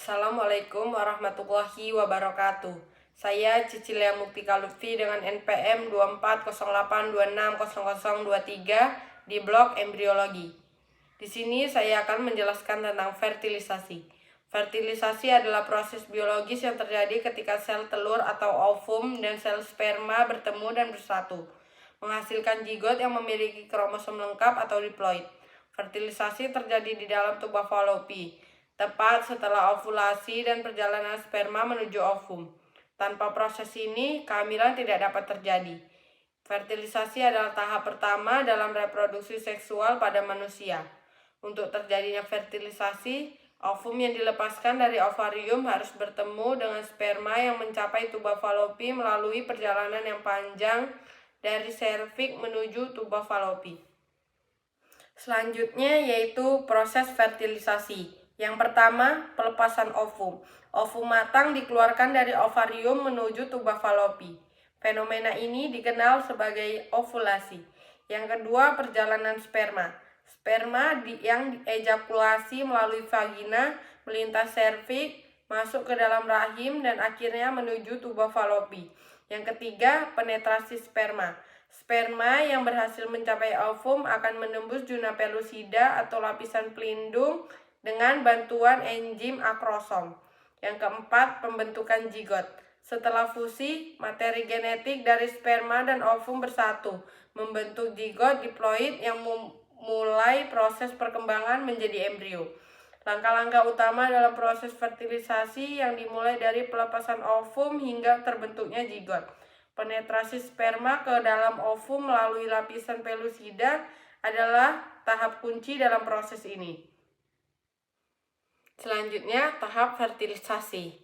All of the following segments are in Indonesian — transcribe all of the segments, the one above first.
Assalamualaikum warahmatullahi wabarakatuh. Saya Cicilia Muktika Lutfi dengan NPM 2408260023 di blog embriologi. Di sini saya akan menjelaskan tentang fertilisasi. Fertilisasi adalah proses biologis yang terjadi ketika sel telur atau ovum dan sel sperma bertemu dan bersatu, menghasilkan zigot yang memiliki kromosom lengkap atau diploid. Fertilisasi terjadi di dalam tuba Fallopi, tepat setelah ovulasi dan perjalanan sperma menuju ovum. Tanpa proses ini, kehamilan tidak dapat terjadi. Fertilisasi adalah tahap pertama dalam reproduksi seksual pada manusia. Untuk terjadinya fertilisasi, ovum yang dilepaskan dari ovarium harus bertemu dengan sperma yang mencapai tuba Fallopi melalui perjalanan yang panjang dari serviks menuju tuba Fallopi. Selanjutnya yaitu proses fertilisasi. Yang pertama, pelepasan ovum. Ovum matang dikeluarkan dari ovarium menuju tuba Fallopi. Fenomena ini dikenal sebagai ovulasi. Yang kedua, perjalanan sperma. Sperma yang diejakulasi melalui vagina, melintas serviks, masuk ke dalam rahim, dan akhirnya menuju tuba Fallopi. Yang ketiga, penetrasi sperma. Sperma yang berhasil mencapai ovum akan menembus zona pellucida atau lapisan pelindung dengan bantuan enzim akrosom. Yang keempat, pembentukan zigot. Setelah fusi, materi genetik dari sperma dan ovum bersatu, membentuk zigot diploid yang mulai proses perkembangan menjadi embrio. Langkah-langkah utama dalam proses fertilisasi yang dimulai dari pelepasan ovum hingga terbentuknya zigot. Penetrasi sperma ke dalam ovum melalui lapisan pellucida adalah tahap kunci dalam proses ini. Selanjutnya, tahap fertilisasi.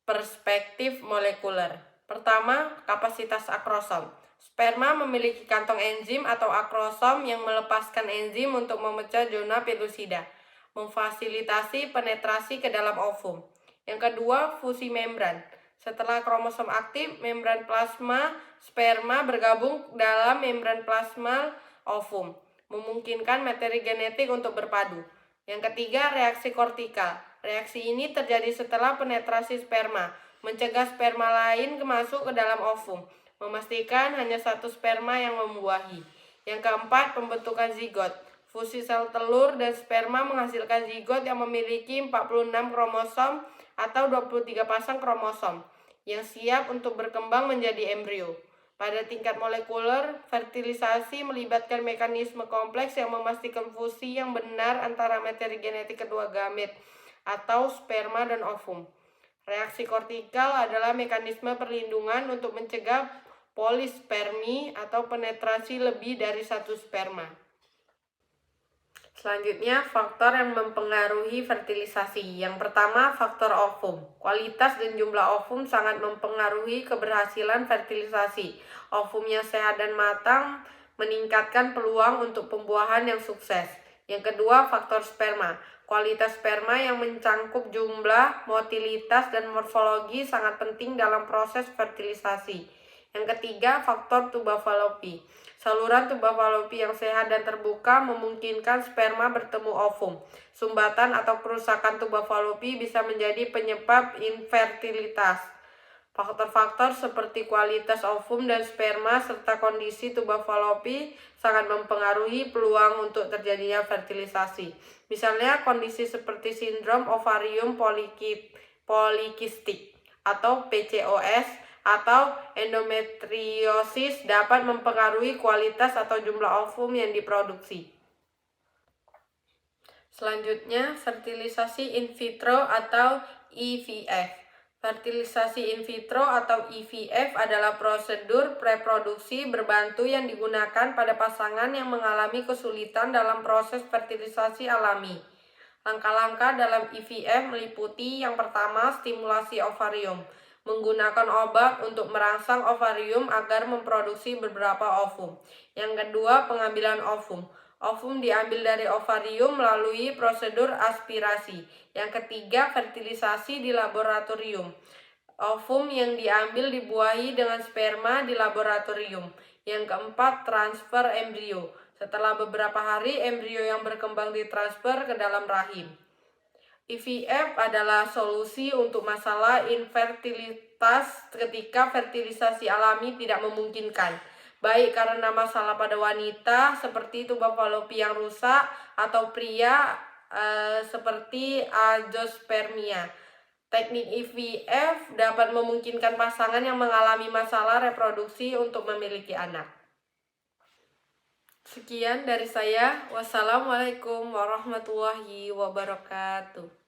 Perspektif molekuler. Pertama, kapasitas akrosom. Sperma memiliki kantong enzim atau akrosom yang melepaskan enzim untuk memecah zona pellucida, memfasilitasi penetrasi ke dalam ovum. Yang kedua, fusi membran. Setelah kromosom aktif, membran plasma sperma bergabung dalam membran plasma ovum, memungkinkan materi genetik untuk berpadu. Yang ketiga, reaksi kortikal. Reaksi ini terjadi setelah penetrasi sperma, mencegah sperma lain masuk ke dalam ovum, memastikan hanya satu sperma yang membuahi. Yang keempat, pembentukan zigot. Fusi sel telur dan sperma menghasilkan zigot yang memiliki 46 kromosom atau 23 pasang kromosom yang siap untuk berkembang menjadi embrio. Pada tingkat molekuler, fertilisasi melibatkan mekanisme kompleks yang memastikan fusi yang benar antara materi genetik kedua gamet atau sperma dan ovum. Reaksi kortikal adalah mekanisme perlindungan untuk mencegah polispermi atau penetrasi lebih dari satu sperma. Selanjutnya, faktor yang mempengaruhi fertilisasi. Yang pertama, faktor ovum. Kualitas dan jumlah ovum sangat mempengaruhi keberhasilan fertilisasi. Ovum yang sehat dan matang meningkatkan peluang untuk pembuahan yang sukses. Yang kedua, faktor sperma. Kualitas sperma yang mencangkup jumlah, motilitas, dan morfologi sangat penting dalam proses fertilisasi. Yang ketiga, faktor tuba Fallopi. Saluran tuba Fallopi yang sehat dan terbuka memungkinkan sperma bertemu ovum. Sumbatan atau kerusakan tuba Fallopi bisa menjadi penyebab infertilitas. Faktor-faktor seperti kualitas ovum dan sperma serta kondisi tuba Fallopi sangat mempengaruhi peluang untuk terjadinya fertilisasi. Misalnya kondisi seperti sindrom ovarium polikistik atau PCOS atau endometriosis dapat mempengaruhi kualitas atau jumlah ovum yang diproduksi. Selanjutnya, fertilisasi in vitro atau IVF. Fertilisasi in vitro atau IVF adalah prosedur reproduksi berbantu yang digunakan pada pasangan yang mengalami kesulitan dalam proses fertilisasi alami. Langkah-langkah dalam IVF meliputi yang pertama, stimulasi ovarium. Menggunakan obat untuk merangsang ovarium agar memproduksi beberapa ovum. Yang kedua, pengambilan ovum. Ovum diambil dari ovarium melalui prosedur aspirasi. Yang ketiga, fertilisasi di laboratorium. Ovum yang diambil dibuahi dengan sperma di laboratorium. Yang keempat, transfer embrio. Setelah beberapa hari, embrio yang berkembang ditransfer ke dalam rahim. IVF adalah solusi untuk masalah infertilitas ketika fertilisasi alami tidak memungkinkan, baik karena masalah pada wanita seperti tuba fallopi yang rusak atau pria seperti azoospermia. Teknik IVF dapat memungkinkan pasangan yang mengalami masalah reproduksi untuk memiliki anak. Sekian dari saya. Wassalamualaikum warahmatullahi wabarakatuh.